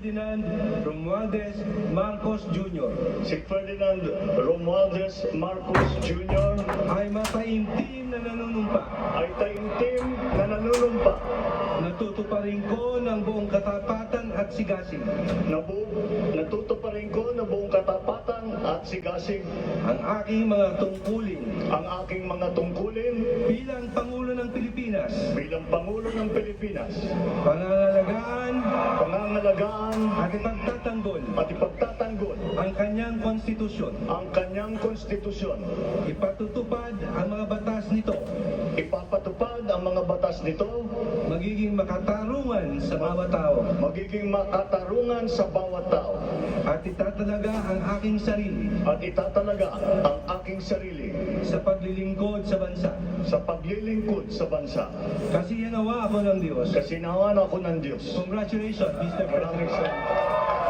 Ferdinand Romualdez Marcos Jr. Si Ferdinand Romualdez Marcos Jr. ay mataimtim na nanunumpa. ay taimtim na nanunumpa. Natutuparin ko ng buong katapatan at sigasig Natutuparin ko na buong katapatan at sigasig ang aking mga tungkulin ang aking mga tungkulin bilang Pangulo ng Pilipinas, bilang Pangulo ng Pilipinas, pangangalagaan pangangalagaan at ipagtatanggol at ipagtatanggol ang kanyang konstitusyon, ang kanyang konstitusyon, ipatutupad ang mga batas nito, ipapatupad ang mga batas nito, magiging makatarungan sa bawat tao, magiging makatarungan sa bawat tao, at itatalaga ang aking sarili at itatalaga ang aking sarili sa paglilingkod sa bansa. sa paglilingkod sa bansa. Kasi hinawa ako ng Diyos. Kasinawan ako ng Diyos. Congratulations, Mr. Maraming President. salamat.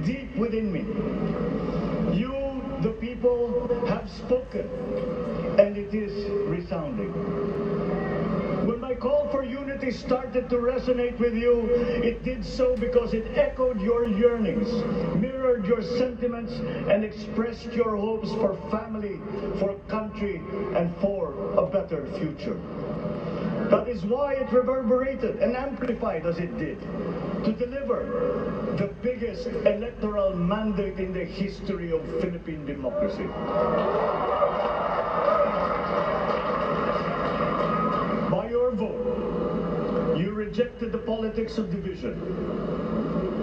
Deep within me, you, the people, have spoken, and it is resounding. When my call for unity started to resonate with you, it did so because it echoed your yearnings, mirrored your sentiments, and expressed your hopes for family, for country, and for a better future. That is why it reverberated and amplified as it did, to deliver the biggest electoral mandate in the history of Philippine democracy. By your vote, you rejected the politics of division.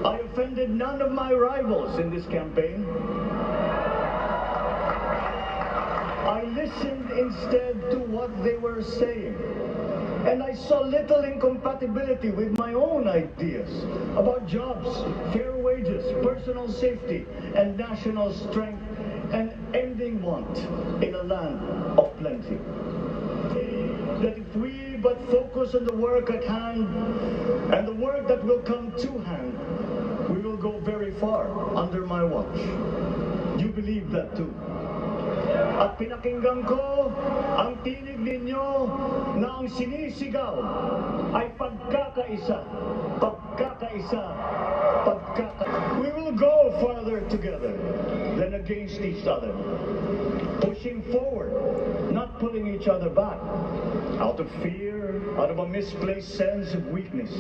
I offended none of my rivals in this campaign. I listened instead to what they were saying. And I saw little incompatibility with my own ideas about jobs, fair wages, personal safety, and national strength, and ending want in a land of plenty. That if we but focus on the work at hand and the work that will come to hand, we will go very far under my watch. You believe that too. At pinakinggan ko ang tinig ninyo na ang sinisigaw ay pagkakaisa, pagkakaisa, pagkakaisa. We will go farther together than against each other. Pushing forward, not pulling each other back, out of fear, out of a misplaced sense of weakness.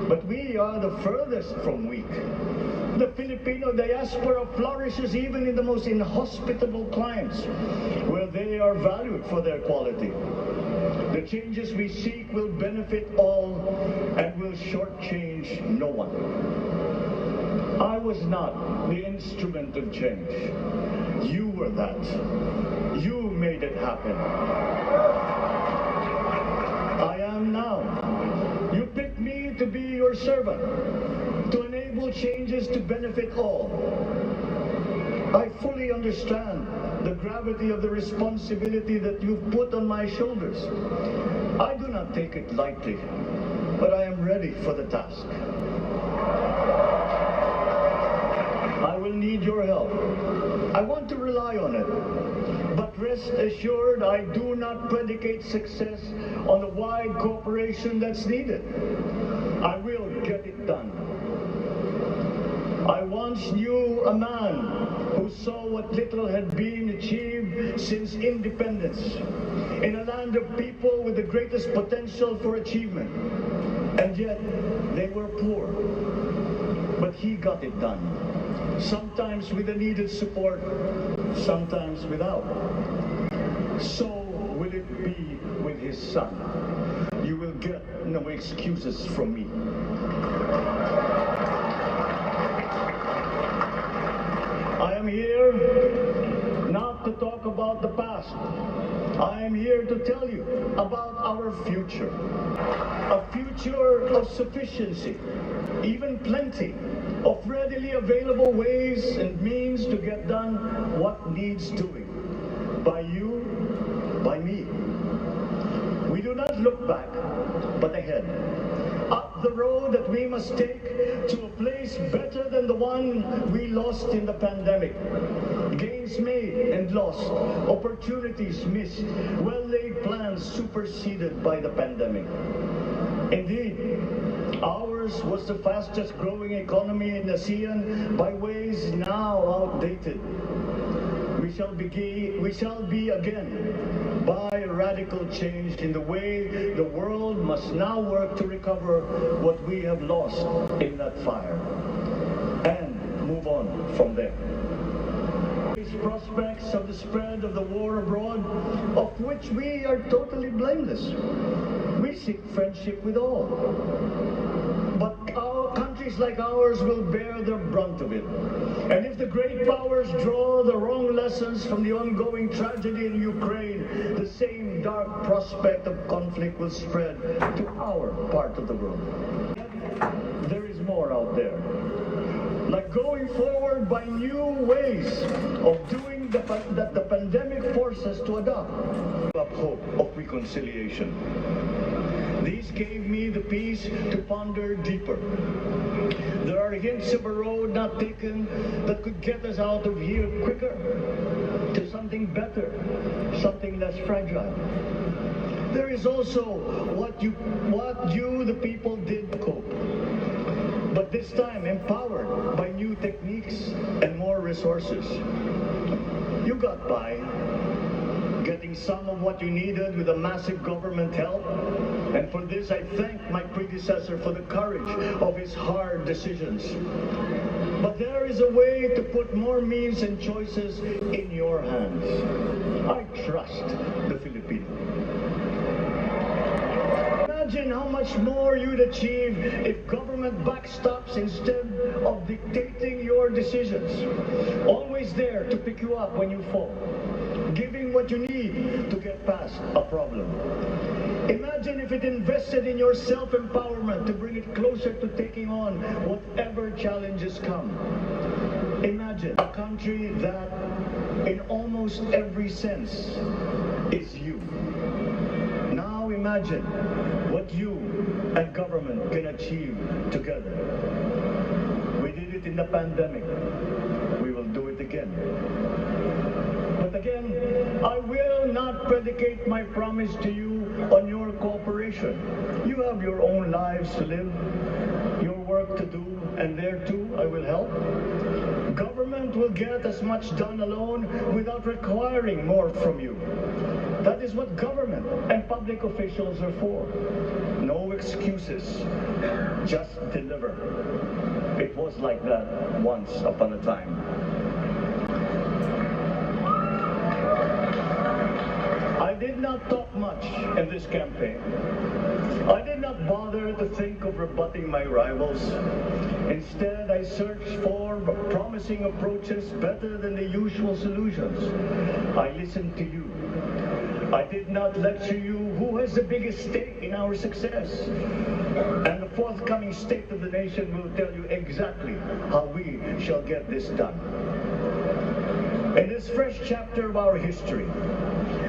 But we are the furthest from weak. The Filipino diaspora flourishes even in the most inhospitable climes, where they are valued for their quality. The changes we seek will benefit all and will shortchange no one. I was not the instrument of change. You were that. You made it happen. I am now. You picked me to be your servant, to enable changes to benefit all. I fully understand the gravity of the responsibility that you've put on my shoulders. I do not take it lightly, but I am ready for the task. I will need your help. I want to rely on it. But rest assured, I do not predicate success on the wide cooperation that's needed. I will get it done. once knew a man who saw what little had been achieved since independence in a land of people with the greatest potential for achievement. And yet, they were poor. But he got it done. Sometimes with the needed support, sometimes without. So will it be with his son. You will get no excuses from me. I am here not to talk about the past. I am here to tell you about our future. A future of sufficiency, even plenty, of readily available ways and means to get done what needs doing. By you, by me. We do not look back, but ahead. Up the road that we must take to a place better than the one we lost in the pandemic. Gains made and lost, opportunities missed, well-laid plans superseded by the pandemic. Indeed, ours was the fastest growing economy in ASEAN by ways now outdated. We shall be again by radical change in the way the world must now work to recover what we have lost in that fire and move on from there. These prospects of the spread of the war abroad, of which we are totally blameless. We seek friendship with all. But our countries like ours will bear the brunt of it. And if the great powers draw the wrong lessons from the ongoing tragedy in Ukraine, the same dark prospect of conflict will spread to our part of the world. There is more out there. Like going forward by new ways of doing that the pandemic forces us to adopt. Hope of reconciliation. These gave me the peace to ponder deeper. There are hints of a road not taken that could get us out of here quicker to something better, something less fragile. There is also what you, the people, did to cope. But this time empowered by new techniques and more resources. You got by, getting some of what you needed with a massive government help. And for this, I thank my predecessor for the courage of his hard decisions. But there is a way to put more means and choices in your hands. I trust the Filipino. Imagine how much more you'd achieve if government backstops instead of dictating your decisions. Always there to pick you up when you fall. Giving what you need to get past a problem. Imagine if it invested in your self-empowerment to bring it closer to taking on whatever challenges come. Imagine a country that, in almost every sense, is you. Now imagine what you and government can achieve together. We did it in the pandemic. We will do it again. But again, I will not predicate my promise to you on your cooperation. You have your own lives to live, your work to do, and there too I will help. Government will get as much done alone without requiring more from you. That is what government and public officials are for. No excuses, just deliver. It was like that once upon a time. I did not talk much in this campaign. I did not bother to think of rebutting my rivals. Instead, I searched for promising approaches better than the usual solutions. I listened to you. I did not lecture you who has the biggest stake in our success. And the forthcoming State of the Nation will tell you exactly how we shall get this done. In this fresh chapter of our history,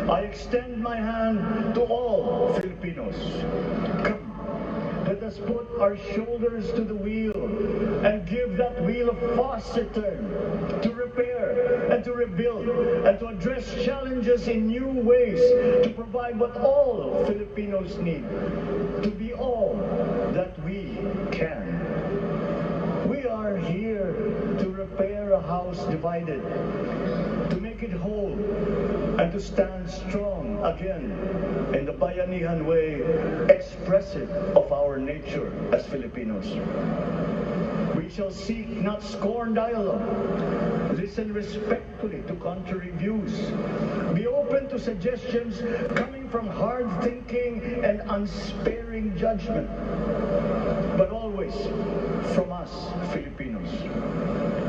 I extend my hand to all Filipinos. Come, let us put our shoulders to the wheel and give that wheel a faster turn to repair and to rebuild and to address challenges in new ways, to provide what all Filipinos need, to be all that we can. We are here to repair a house divided, to make it whole, and to stand strong again in the Bayanihan way, expressive of our nature as Filipinos. We shall seek, not scorn dialogue. Listen respectfully to contrary views. Be open to suggestions coming from hard thinking and unsparing judgment. But always from us, Filipinos.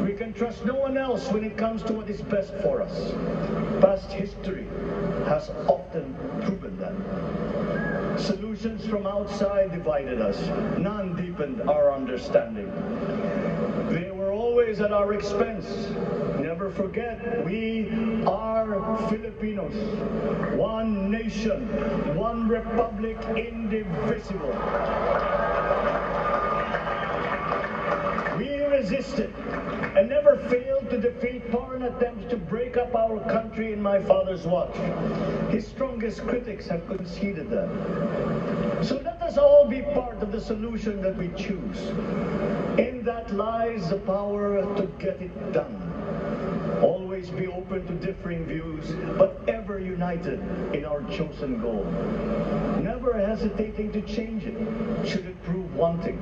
We can trust no one else when it comes to what is best for us. Past history has often proven that. Solutions from outside divided us. None deepened our understanding. They were always at our expense. Never forget, we are Filipinos. One nation, one republic, indivisible. We resisted and never failed to defeat foreign attempts to break up our country in my father's watch. His strongest critics have conceded that. So let us all be part of the solution that we choose. In that lies the power to get it done. Always be open to differing views, but ever united in our chosen goal. Never hesitating to change it, should it prove wanting.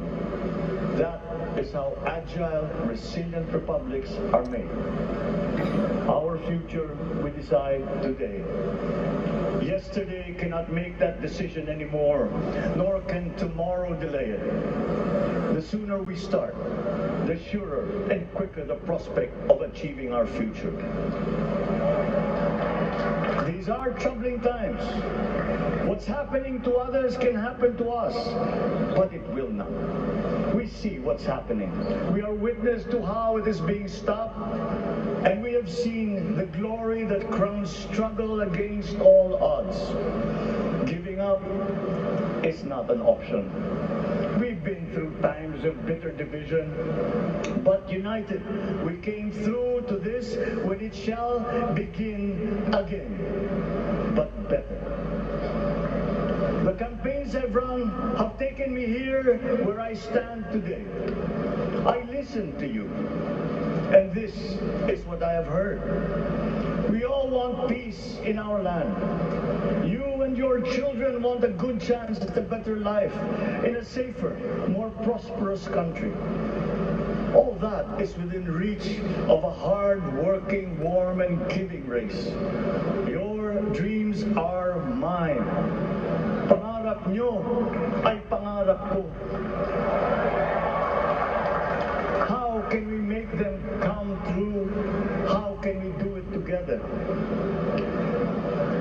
That is how agile, resilient republics are made. Our future we decide today. Yesterday cannot make that decision anymore, nor can tomorrow delay it. The sooner we start, the surer and quicker the prospect of achieving our future. These are troubling times. What's happening to others can happen to us, but it will not. We see what's happening. We are witness to how it is being stopped, and we have seen the glory that crowns struggle against all odds. Giving up is not an option. We've been through times of bitter division, but united, we came through to this when it shall begin again, but better. The campaigns I've run have taken me here where I stand today. I listened to you, and this is what I have heard. We all want peace in our land. You and your children want a good chance at a better life in a safer, more prosperous country. All that is within reach of a hard-working, warm, and giving race. Your dreams are mine. Pangarap nyo ay pangarap ko. How can we make them come true? How can we do it together?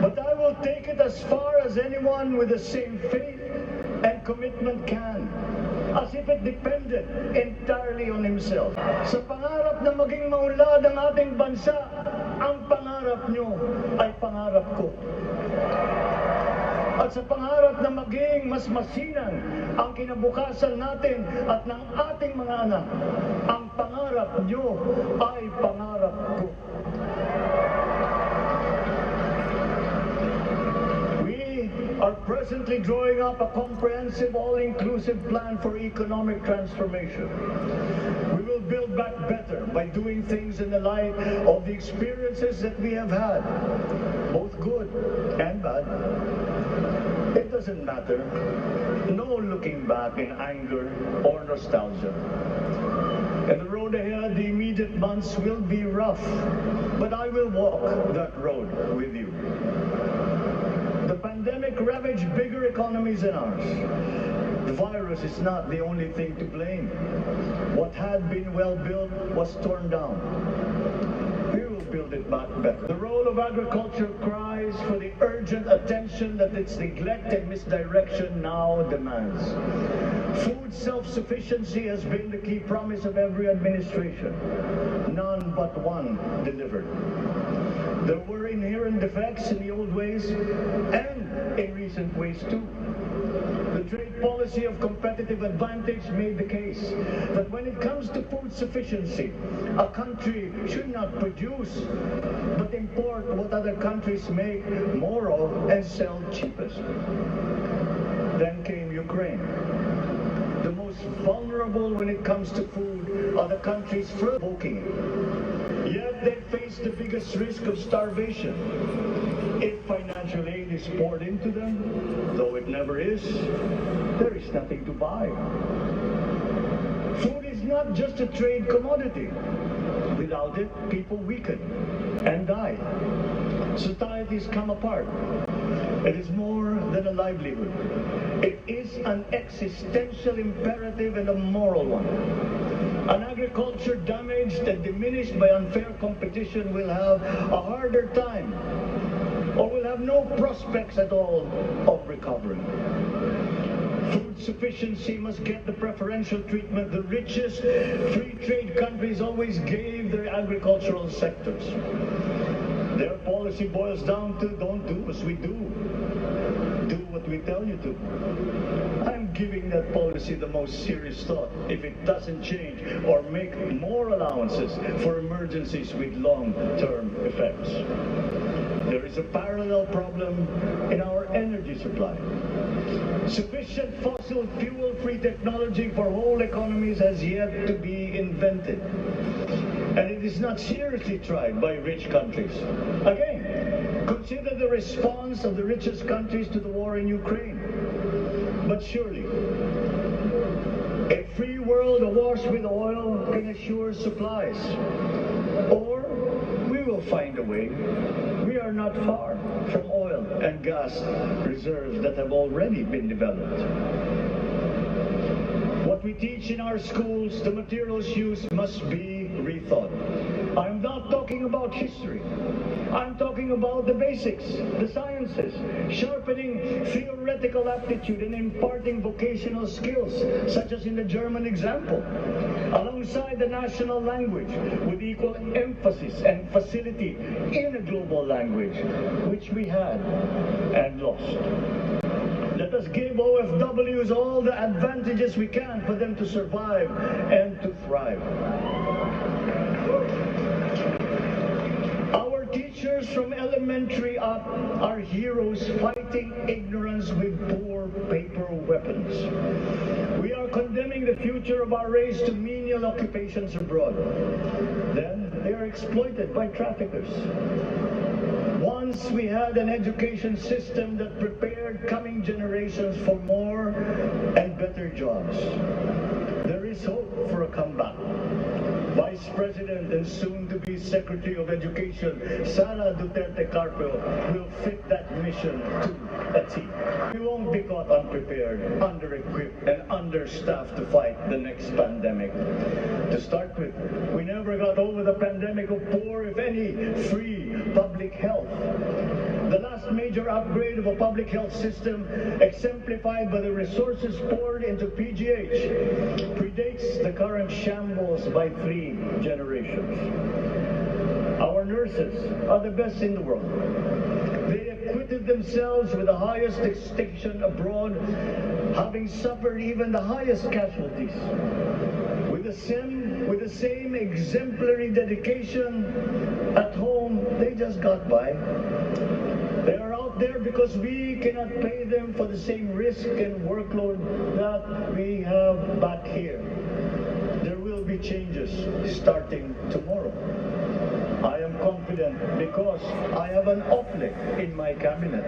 But I will take it as far as anyone with the same faith and commitment can, as if it depended entirely on himself. Sa pangarap na maging maunlad ang ating bansa, ang pangarap nyo ay pangarap ko. At sa pangarap na maging mas masinang ang kinabukasan natin at ng ating mga anak, ang pangarap nyo ay pangarap ko. We are presently drawing up a comprehensive, all-inclusive plan for economic transformation. We will build back better by doing things in the light of the experiences that we have had, both good and bad. It doesn't matter. No looking back in anger or nostalgia. And the road ahead, the immediate months will be rough, but I will walk that road with you. The pandemic ravaged bigger economies than ours. The virus is not the only thing to blame. What had been well built was torn down. We will build it back better. The role of agriculture cries for the urgent attention that its neglect and misdirection now demands. Food self-sufficiency has been the key promise of every administration. None but one delivered. There were inherent defects in the old ways and in recent ways too. The trade policy of competitive advantage made the case that when it comes to food sufficiency, a country should not produce, but import what other countries make more of and sell cheapest. Then came Ukraine. The most vulnerable when it comes to food other countries further poking it. Yet they face the biggest risk of starvation. If financial aid is poured into them, though it never is, there is nothing to buy. Food is not just a trade commodity. Without it, people weaken and die. Societies come apart. It is more than a livelihood. It is an existential imperative and a moral one. An agriculture damaged and diminished by unfair competition will have a harder time, or will have no prospects at all of recovery. Food sufficiency must get the preferential treatment the richest free trade countries always gave their agricultural sectors. Their policy boils down to don't do as we do. Do what we tell you to. I'm giving that policy the most serious thought if it doesn't change or make more allowances for emergencies with long-term effects. There is a parallel problem in our energy supply. Sufficient fossil fuel-free technology for whole economies has yet to be invented. And it is not seriously tried by rich countries. Again, consider the response of the richest countries to the war in Ukraine. But surely, a free world awash with oil can assure supplies. Or we will find a way. We are not far from oil and gas reserves that have already been developed. What we teach in our schools, the materials used must be rethought. I'm not talking about history. I'm talking about the basics, the sciences, sharpening theoretical aptitude and imparting vocational skills, such as in the German example, alongside the national language with equal emphasis and facility in a global language, which we had and lost. Let us give OFWs all the advantages we can for them to survive and to thrive. Our teachers from elementary up are heroes fighting ignorance with poor paper weapons. We are condemning the future of our race to menial occupations abroad. Then they are exploited by traffickers. Once we had an education system that prepared coming generations for more and better jobs. There is hope for a comeback. Vice President and soon-to-be Secretary of Education, Sara Duterte Carpio, will fit that mission to a T. We won't be caught unprepared, under-equipped, and understaffed to fight the next pandemic. To start with, we never got over the pandemic of poor, if any, free public health. The last major upgrade of a public health system, exemplified by the resources poured into PGH, predates the current shambles by 3 generations. Our nurses are the best in the world. They acquitted themselves with the highest distinction abroad, having suffered even the highest casualties. With the same exemplary dedication at home, they just got by. They are out there because we cannot pay them for the same risk and workload that we have back here. There will be changes starting tomorrow. I am confident because I have an OPLEC in my cabinet.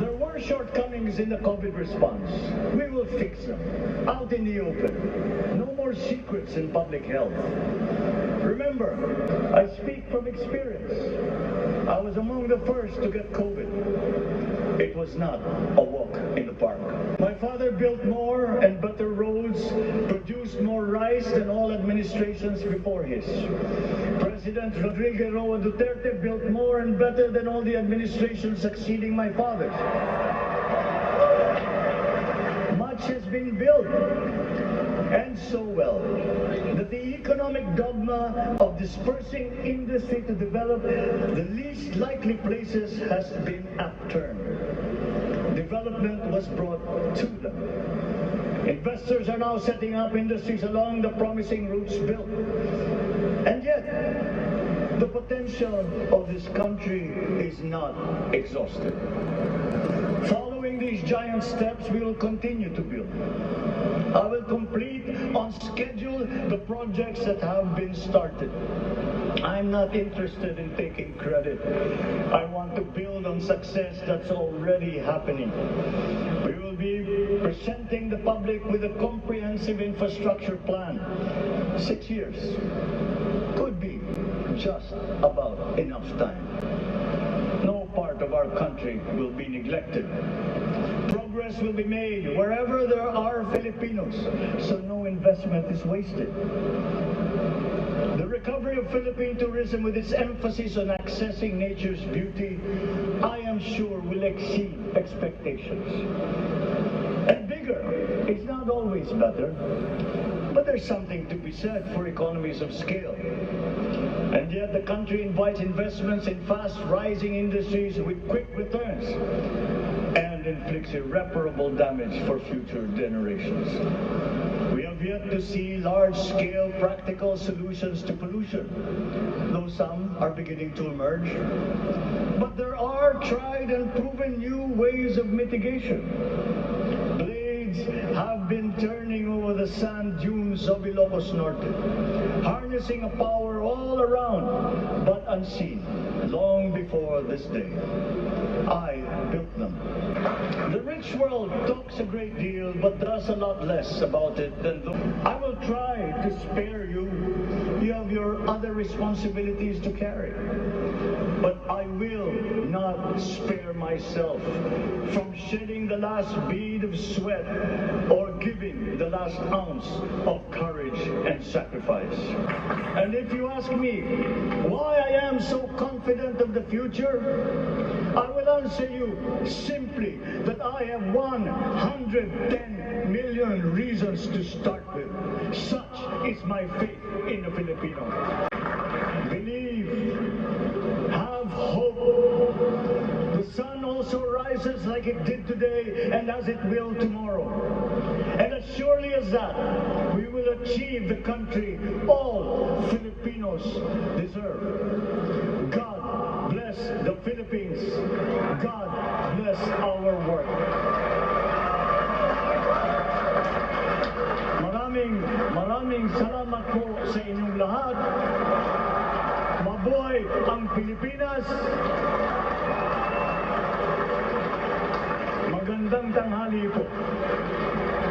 There were shortcomings in the COVID response. We will fix them out in the open. No more secrets in public health. Remember, I speak from experience. I was among the first to get COVID. It was not a walk in the park. My father built more and better roads, produced more rice than all administrations before his. President Rodrigo Roa Duterte built more and better than all the administrations succeeding my father's. Much has been built, and so well, that the economic dogma of dispersing industry to develop the least likely places has been upturned. Development was brought to them. Investors are now setting up industries along the promising routes built. And yet, the potential of this country is not exhausted. Following the these giant steps, we will continue to build. I will complete on schedule the projects that have been started. I'm not interested in taking credit. I want to build on success that's already happening. We will be presenting the public with a comprehensive infrastructure plan. 6 years could be just about enough time. No part of our country will be neglected. Progress will be made wherever there are Filipinos, so no investment is wasted. The recovery of Philippine tourism, with its emphasis on accessing nature's beauty, I am sure will exceed expectations. And bigger is not always better, but there's something to be said for economies of scale. And yet the country invites investments in fast-rising industries with quick returns and inflicts irreparable damage for future generations. We have yet to see large-scale practical solutions to pollution, though some are beginning to emerge. But there are tried and proven new ways of mitigation. Blades have been turning over the sand dunes of Ilocos Norte, harnessing a power all around, but unseen, long before this day. I built them. The rich world talks a great deal, but does a lot less about it than those. I will try to spare you. You have your other responsibilities to carry. But I will not spare myself from shedding the last bead of sweat or giving the last ounce of courage and sacrifice. And if you ask me why I am so confident of the future, I will answer you simply that I have 110 million reasons to start with. Such is my faith in the Filipino. Believe, have hope. The sun also rises like it did today and as it will tomorrow. And as surely as that, we will achieve the country all Filipinos deserve. God bless the Philippines. God bless our work. Maraming salamat po sa inyong lahat. Mabuhay ang Pilipinas. Magandang tanghali po.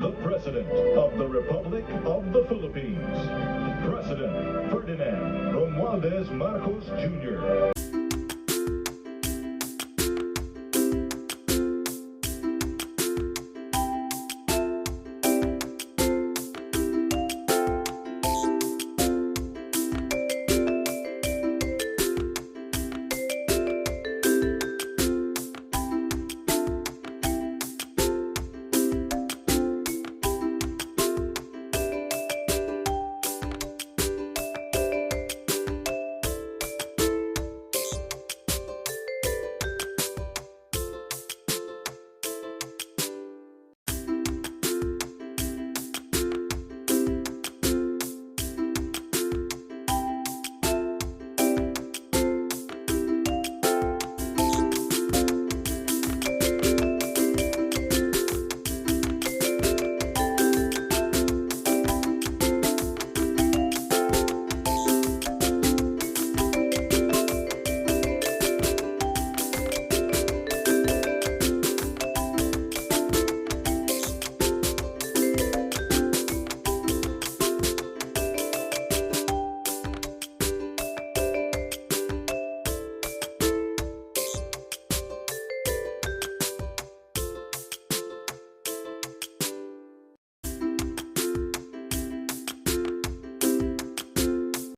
The President of the Republic of the Philippines, President Ferdinand Romualdez Marcos Jr.